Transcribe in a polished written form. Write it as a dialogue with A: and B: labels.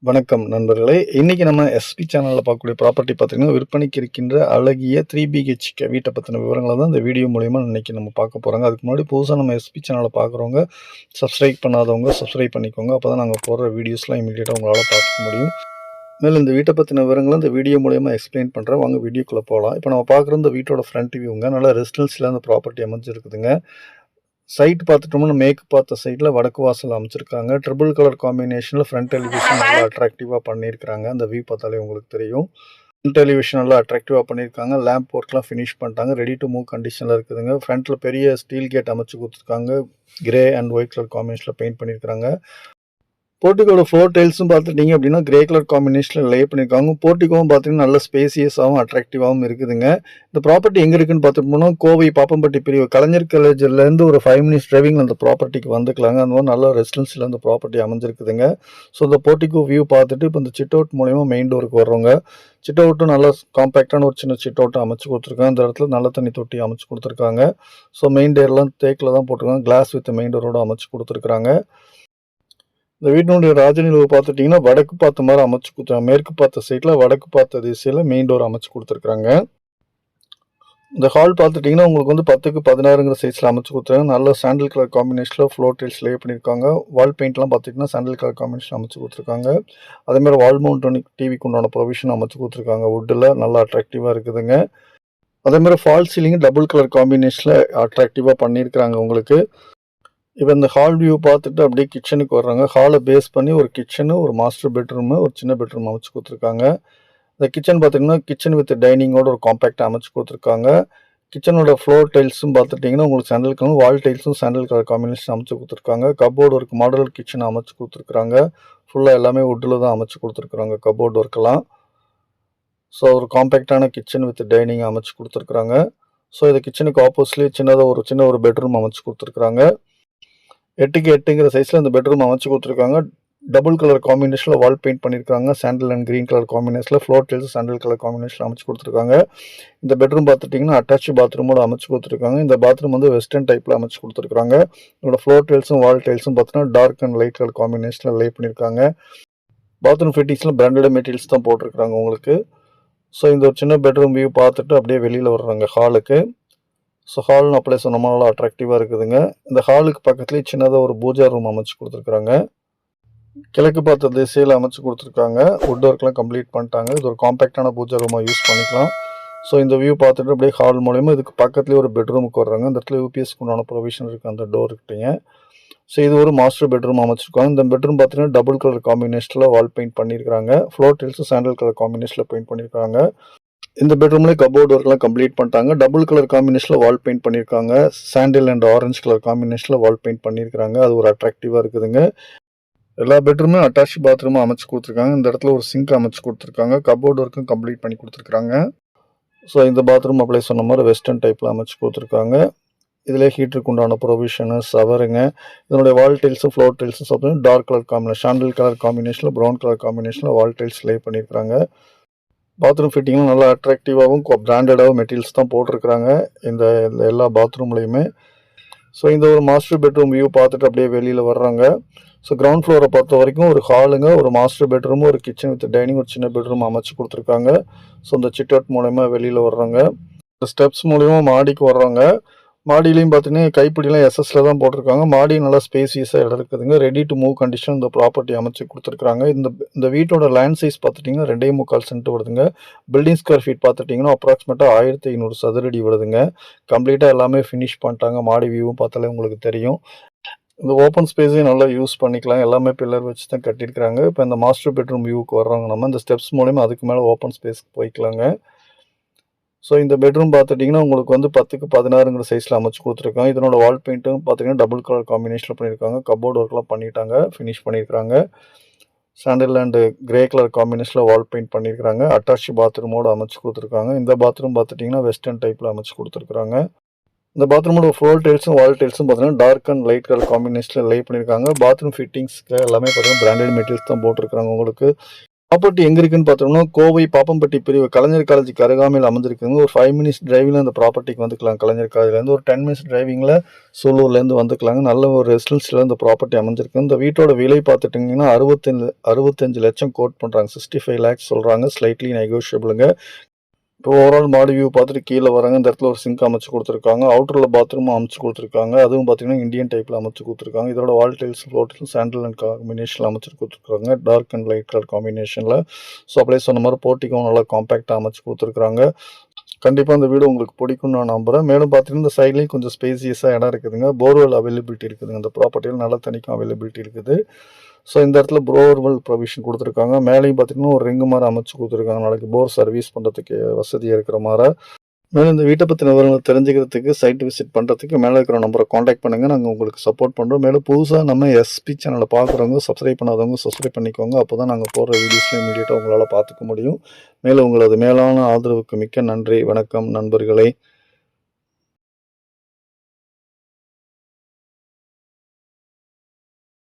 A: வணக்கம் நண்பர்களே. இன்னைக்கு நம்ம எஸ்பி சேனல்ல பார்க்கக்கூடிய ப்ராப்பர்ட்டி பார்த்தீங்கன்னா, விற்பனைக்கு இருக்கின்ற அழகிய 3 பிஹெச்கே வீட்ட பத்தின விவரங்கள தான் இந்த வீடியோ மூலியமா இன்னைக்கு நம்ம பார்க்க போறோங்க. அதுக்கு முன்னாடி புதுசா நம்ம எஸ்பி சேனல பார்க்குறவங்க, சப்ஸ்கிரைப் பண்ணாதவங்க சப்ஸ்கிரைப் பண்ணிக்கோங்க. அப்பதான் நாங்க போடுற வீடியோஸ்லாம் இமிடியேட்டா உங்களால பார்த்துக்க முடியும். மேலும் இந்த வீட்ட பத்தின விவரங்கள இந்த வீடியோ மூலியமா எக்ஸ்பிளைன் பண்றேன். வாங்க வீடியோக்குள்ள போலாம். இப்ப நம்ம பார்க்குற இந்த வீட்டோட ஃப்ரண்ட் வியூங்க. நல்லா ரெசிடென்சியலா அந்த ப்ராப்பர்ட்டி அமைஞ்சிருக்குதுங்க. சைட் பார்த்துட்டோம்னா மேற்கு பார்த்த சைடில் வடக்கு வாசல் அமைச்சிருக்காங்க. ட்ரிபிள் கலர் காம்பினேஷனில் ஃப்ரண்ட் எலிவேஷன் நல்லா அட்ராக்டிவாக பண்ணியிருக்காங்க. அந்த வியூ பார்த்தாலே உங்களுக்கு தெரியும். ஃப்ரண்ட் எலிவேஷன் நல்லா அட்ராக்டிவாக பண்ணியிருக்காங்க. லேம்ப் ஒர்க்லாம் ஃபினிஷ் பண்ணிட்டாங்க. ரெடி டு மூவ் கண்டிஷனில் இருக்குதுங்க. ஃப்ரண்ட்டில் பெரிய ஸ்டீல் கேட் அமைச்சு கொடுத்துருக்காங்க. கிரே அண்ட் ஒயிட் கலர் காம்பினேஷனில் பெயிண்ட் பண்ணியிருக்காங்க. போர்ட்டிகோட ஃப்ளோர் டைல்ஸும் பார்த்துட்டிங்க அப்படின்னா கிரே கலர் காம்பினேஷனில் லே பண்ணியிருக்காங்க. போர்ட்டிகோவும் பார்த்தீங்கன்னா நல்ல ஸ்பேசியஸாகவும் அட்ராக்டிவாகவும் இருக்குதுங்க. இந்த ப்ராப்பர்ட்டி எங்கே இருக்குன்னு பார்த்துட்டோம்னா கோவை பாப்பம்பட்டி பிரிவு கலைஞர் காலேஜிலேருந்து ஒரு 5 மினிட்ஸ் டிரைவிங் அந்த ப்ராப்பர்ட்டிக்கு வந்துக்கலாங்க. அந்த மாதிரி நல்ல ரெசிடென்சியில் அந்த ப்ராப்பர்ட்டி அமைஞ்சிருக்குதுங்க. ஸோ இந்த போர்ட்டிகோ வியூ பார்த்துட்டு இப்போ இந்த சிட் அவுட் மூலயமா மெயின் டோருக்கு வர்றவங்க. சிட் அவுட்டும் நல்லா காம்பேக்டான ஒரு சின்ன சிட் அவுட்டை அமைச்சு கொடுத்துருக்காங்க. இந்த இடத்துல நல்ல தண்ணி தொட்டி அமைச்சு கொடுத்துருக்காங்க. ஸோ மெயின் டோர்லாம் தேக்கில் தான் போட்டிருக்காங்க. கிளாஸ் வித் மெயின் டோரோட அமைச்சு கொடுத்துருக்காங்க. இந்த வீட்டினுடைய ராஜநிலவு பார்த்துட்டிங்கன்னா வடக்கு பார்த்த மாதிரி அமைச்சு கொடுத்தாங்க. மேற்கு பார்த்த சைடில் வடக்கு பார்த்த திசையில் மெயின் டோர் அமைச்சு கொடுத்துருக்காங்க. இந்த ஹால் பார்த்துட்டிங்கன்னா உங்களுக்கு வந்து 10க்கு 16ங்கிற சைஸில் அமைச்சு கொடுத்துருக்காங்க. நல்ல சாண்டில் கலர் காம்பினேஷனில் ஃப்ளோர் டைல்ஸ் லே பண்ணியிருக்காங்க. வால் பெயிண்ட்லாம் பார்த்திங்கன்னா சாண்டில் கலர் காம்பினேஷன் அமைச்சு கொடுத்துருக்காங்க. அதேமாதிரி வால் மவுண்டனிக் டிவிக்கு உண்டான ப்ரொவிஷன் அமைச்சு கொடுத்துருக்காங்க. வுட்டில் நல்லா அட்ராக்டிவாக இருக்குதுங்க. அதேமாதிரி ஃபால் சீலிங் டபுள் கலர் காம்பினேஷனில் அட்ராக்டிவாக பண்ணியிருக்கிறாங்க உங்களுக்கு. இப்போ இந்த ஹால் வியூ பார்த்துட்டு அப்படியே கிச்சனுக்கு வர்றாங்க. ஹாலை பேஸ் பண்ணி ஒரு கிச்சனு, ஒரு மாஸ்டர் பெட்ரூமு, ஒரு சின்ன பெட்ரூம் அமைச்சு கொடுத்துருக்காங்க. இந்த கிச்சன் பார்த்திங்கன்னா கிச்சன் வித் டைனிங்கோட ஒரு காம்பேக்டாக அமைச்சு கொடுத்துருக்காங்க. கிச்சனோட ஃப்ளோர் டைல்ஸும் பார்த்துட்டிங்கன்னா உங்களுக்கு சாண்டல் கலர், வால் டைல்ஸும் சாண்டல் கலர் காம்பினேஷன் அமைச்சு கொடுத்துருக்காங்க. கபோர்டு ஒர்க் மாடல் கிச்சன் அமைச்சு கொடுத்துருக்காங்க. ஃபுல்லாக எல்லாமே வுட்டில் தான் அமைச்சு கொடுத்துருக்குறாங்க கபோர்டு ஒர்க்கெல்லாம். ஸோ ஒரு காம்பேக்டான கிச்சன் வித் டைனிங் அமைச்சு கொடுத்துருக்குறாங்க. ஸோ இந்த கிச்சனுக்கு ஆப்போசிட்லேயே சின்ன ஒரு பெட்ரூம் அமைச்சு கொடுத்துருக்குறாங்க. 8க்கு 8ங்கிற சைஸில் இந்த பெட்ரூம் அமைச்சு கொடுத்துருக்காங்க. டபுள் கலர் காம்பினேஷனில் வால் பெயிண்ட் பண்ணியிருக்காங்க. சாண்டில் அண்ட் க்ரீன் கலர் காம்பினேஷனில் ஃப்ளோர் டைல்ஸ் சாண்டில் கலர் காம்பினேஷனில் அமைச்சு கொடுத்துருக்காங்க. இந்த பெட்ரூம் பார்த்துட்டிங்கன்னா அட்டாச் பாத்ரூமோட அமைச்சு கொடுத்துருக்காங்க. இந்த பாத்ரூம் வந்து வெஸ்டர்ன் டைப்பில் அமைச்சு கொடுத்துருக்காங்க. இதோட ஃப்ளோர் டைல்ஸும் வால் டைல்ஸும் பார்த்தீங்கன்னா டார்க் அண்ட் லைட் கலர் காம்பினேஷனில் லே பண்ணியிருக்காங்க. பாத்ரூம் ஃபிட்டிங்ஸில் பிராண்டட் மெட்டீரியல்ஸ் தான் போட்டிருக்காங்க உங்களுக்கு. ஸோ இந்த ஒரு சின்ன பெட்ரூம் வியூ பார்த்துட்டு அப்படியே வெளியில் வர்றாங்க ஹாலுக்கு. ஸோ ஹால்னு அப்ளை சொன்ன நல்லா அட்ராக்டிவாக இருக்குதுங்க. இந்த ஹாலுக்கு பக்கத்துலேயே சின்னதாக ஒரு பூஜா ரூம் அமைச்சு கொடுத்துருக்குறாங்க. கிழக்கு பார்த்த திசையில் அமைச்சு கொடுத்துருக்காங்க. வுட் ஒர்க்லாம் கம்ப்ளீட் பண்ணிட்டாங்க. இது ஒரு காம்பேக்டான பூஜா ரூமாக யூஸ் பண்ணிக்கலாம். ஸோ இந்த வியூ பார்த்துட்டு அப்படியே ஹால் மூலயமா இதுக்கு பக்கத்துலேயே ஒரு பெட்ரூமுக்கு வர்றாங்க. இந்த இடத்துல யூபிஎஸ்க்கு உண்டான ப்ரொவிஷன் இருக்குது அந்த டோர்கிட்டீங்க. ஸோ இது ஒரு மாஸ்டர் பெட்ரூம் அமைச்சிருக்காங்க. இந்த பெட்ரூம் பார்த்தீங்கன்னா டபுள் கலர் காம்பினேஷனில் வால் பெயிண்ட் பண்ணியிருக்காங்க. ஃப்ளோர் டைல்ஸும் சாண்டல் கலர் காம்பினேஷனில் பெயிண்ட் பண்ணியிருக்காங்க. இந்த பெட்ரூம்லேயே கபோர்டு ஒர்க்லாம் கம்ப்ளீட் பண்ணிட்டாங்க. டபுள் கலர் காம்பினேஷனில் வால் பெயிண்ட் பண்ணியிருக்காங்க. சாண்டில் அண்ட் ஆரஞ்சு கலர் காம்பினேஷனில் வால் பெயிண்ட் பண்ணியிருக்காங்க. அது ஒரு அட்ராக்டிவாக இருக்குதுங்க. எல்லா பெட்ரூமே அட்டாச் பாத்ரூமும் அமைச்சு கொடுத்துருக்காங்க. இந்த இடத்துல ஒரு சிங்க் அமைச்சு கொடுத்துருக்காங்க. கபோர்டு ஒர்க்கும் கம்ப்ளீட் பண்ணி கொடுத்துருக்காங்க. ஸோ இந்த பாத்ரூம் அப்ளை சொன்ன மாதிரி வெஸ்டர்ன் டைப்பில் அமைச்சு கொடுத்துருக்காங்க. இதில் ஹீட்டருக்கு உண்டான ப்ரொவிஷனு சவருங்க. இதனுடைய வால் டைல்ஸும் ஃப்ளோர் டைல்ஸும் பார்த்தீங்கன்னா டார்க் கலர் காம்பினேஷன் சாண்டில் கலர் காம்பினேஷனில் ப்ரௌன் கலர் காம்பினேஷனில் வால் டைல்ஸ் லே பண்ணியிருக்காங்க. பாத்ரூம் ஃபிட்டிங்கும் நல்லா அட்ராக்டிவாகவும் பிராண்டடாகவும் மெட்டீரியல்ஸ் தான் போட்டிருக்கிறாங்க இந்த எல்லா பாத்ரூம்லேயுமே. ஸோ இந்த ஒரு மாஸ்டர் பெட்ரூம் வியூ பார்த்துட்டு அப்படியே வெளியில் வர்றாங்க. ஸோ கிரவுண்ட் ஃப்ளோரை பொறுத்த வரைக்கும் ஒரு ஹாலுங்க, ஒரு மாஸ்டர் பெட்ரூமு, ஒரு கிச்சன் வித் டைனிங், ஒரு சின்ன பெட்ரூம் அமைச்சு கொடுத்துருக்காங்க. ஸோ இந்த சிட் அவுட் மூலயமா வெளியில் வர்றாங்க. இந்த ஸ்டெப்ஸ் மூலயமா மாடிக்கு வர்றாங்க. மாடியிலையும் பார்த்தீங்கன்னா கைப்பிடிலாம் எஸ்எஸ்ல தான் போட்டிருக்காங்க. மாடி நல்லா ஸ்பேசியஸாக இடம் இருக்குதுங்க. ரெடி டு மூவ் கண்டிஷன் இந்த ப்ராப்பர்ட்டி அமைச்சு கொடுத்துருக்காங்க. இந்த வீட்டோட லேண்ட் சைஸ் பார்த்துட்டிங்கன்னா 2.25 சென்ட் வருதுங்க. பில்டிங் ஸ்கொயர் ஃபீட் பார்த்துட்டிங்கன்னா அப்ராக்சிமேட்டாக 1500 சதுரடி வருதுங்க. கம்ப்ளீட்டாக எல்லாமே ஃபினிஷ் பண்ணிட்டாங்க. மாடி வியூவும் பார்த்தாலே உங்களுக்கு தெரியும். இந்த ஓப்பன் ஸ்பேஸையும் நல்லா யூஸ் பண்ணிக்கலாம். எல்லாமே பில்லர் வச்சு தான் கட்டியிருக்கிறாங்க. இப்போ இந்த மாஸ்டர் பெட்ரூம் வியூவுக்கு வர்றவங்க நம்ம இந்த ஸ்டெப்ஸ் மூலயமா அதுக்கு மேலே ஓப்பன் ஸ்பேஸ்க்கு போய்க்கலாங்க. ஸோ இந்த பெட்ரூம் பார்த்துட்டிங்கன்னா உங்களுக்கு வந்து 10க்கு 16ங்கிற சைஸில் அமைச்சு கொடுத்துருக்காங்க. இதனோட வால் பெயிண்ட்டும் பார்த்தீங்கன்னா டபுள் கலர் காம்பினேஷனில் பண்ணியிருக்காங்க. கபோர்டு ஒர்க்லாம் பண்ணிட்டாங்க, ஃபினிஷ் பண்ணியிருக்காங்க. சாண்டில் அண்டு கிரே கலர் காம்பினேஷனில் வால் பெயிண்ட் பண்ணியிருக்காங்க. அட்டாச் பாத்ரூமோடு அமைச்சு கொடுத்துருக்காங்க. இந்த பாத்ரூம் பார்த்துட்டிங்கன்னா வெஸ்டர்ன் டைப்பில் அமைச்சு கொடுத்துருக்காங்க. இந்த பாத்ரூமோட ஃப்ளோர் டைல்ஸும் வால் டைல்ஸும் பார்த்தீங்கன்னா டார்க் அண்ட் லைட் கலர் காம்பினேஷனில் லே பண்ணியிருக்காங்க. பாத்ரூம் ஃபிட்டிங்ஸ்க்கு எல்லாமே பார்த்தீங்கன்னா பிராண்டட் மெட்டீரியல்ஸ் தான் போட்டிருக்காங்க உங்களுக்கு. ப்ராப்பர்ட்டி எங்க இருக்குன்னு பார்த்தோம்னா, கோவை பாப்பம்பட்டி பிரிவு கலைஞர் காலேஜுக்கு அருகாமையில் அமைஞ்சிருக்குங்க. ஒரு 5 மினிட்ஸ் டிரைவ்ல அந்த ப்ராப்பர்ட்டிக்கு வந்துக்கலாம். கலைஞர் காலேஜ்லேருந்து ஒரு 10 மினிட்ஸ் டிரைவிங்ல சூலூர்லேருந்து வந்துக்கலாங்க. நல்ல ஒரு ரெசிடென்சியல இந்த ப்ராப்பர்ட்டி அமைஞ்சிருக்கு. இந்த வீட்டோட விலை பார்த்துட்டீங்கன்னா 65 லட்சம் கோட் பண்றாங்க. 65 லேக்ஸ் சொல்றாங்க. ஸ்லைட்லி நெகோஷியபிளுங்க. இப்போ ஓவரால் மாடி வியூ பார்த்துட்டு கீழே வராங்க. இந்த இடத்துல ஒரு சிங்க் அமைச்சு கொடுத்துருக்காங்க. அவுட்டரில் பாத்ரூமும் அமைச்சு கொடுத்துருக்காங்க. அதுவும் பார்த்தீங்கன்னா இந்தியன் டைப்பில் அமைச்சு கொடுத்துருக்காங்க. இதோட வால் tiles floor tiles sandal and காம்பினேஷனில் அமைச்சு கொடுத்துருக்காங்க. டார்க் அண்ட் லைட் கலர் காம்பினேஷனில். ஸோ அப்படியே சொன்ன மாதிரி போர்ட்டிக்கும் நல்லா காம்பேக்டாக அமைச்சு கொடுத்துருக்காங்க. கண்டிப்பாக இந்த வீடு உங்களுக்கு பிடிக்கும்னு நான் நம்புகிறேன். மேலும் பார்த்தீங்கன்னா இந்த சைட்லேயும் கொஞ்சம் ஸ்பேசியஸாக இடம் இருக்குதுங்க. போர்வெல் அவைலபிலிட்டி இருக்குதுங்க. இந்த ப்ராப்பர்ட்டியில் நல்ல தண்ணிக்கும் அவைலபிலிட்டி இருக்குது. ஸோ இந்த இடத்துல போர்வெல் ப்ரொவிஷன் கொடுத்துருக்காங்க. மேலேயும் பார்த்தீங்கன்னா ஒரு ரிங்கு மாதிரி அமைச்சு கொடுத்துருக்காங்க. நாளைக்கு போர் சர்வீஸ் பண்ணுறதுக்கு வசதியாக இருக்கிற மாதிரி. மேலும் இந்த வீட்டை பற்றின விவரங்கள் தெரிஞ்சுக்கிறதுக்கு சைட் விசிட் பண்ணுறதுக்கு மேலே இருக்கிற நம்பரை காண்டாக்ட் பண்ணுங்கள். நாங்கள் உங்களுக்கு சப்போர்ட் பண்ணுறோம். மேலும் புதுசாக நம்ம எஸ்பி சேனலை பார்க்குறவங்க சப்ஸ்கிரைப் பண்ணாதவங்க சப்ஸ்கிரைப் பண்ணிக்கோங்க. அப்போ தான் நாங்கள் போடுற வீடியோஸ்லாம் இமீடியட்டாக உங்களால் பார்த்துக்க முடியும். மேலும் உங்களது மேலான ஆதரவுக்கு மிக்க நன்றி. வணக்கம் நண்பர்களே.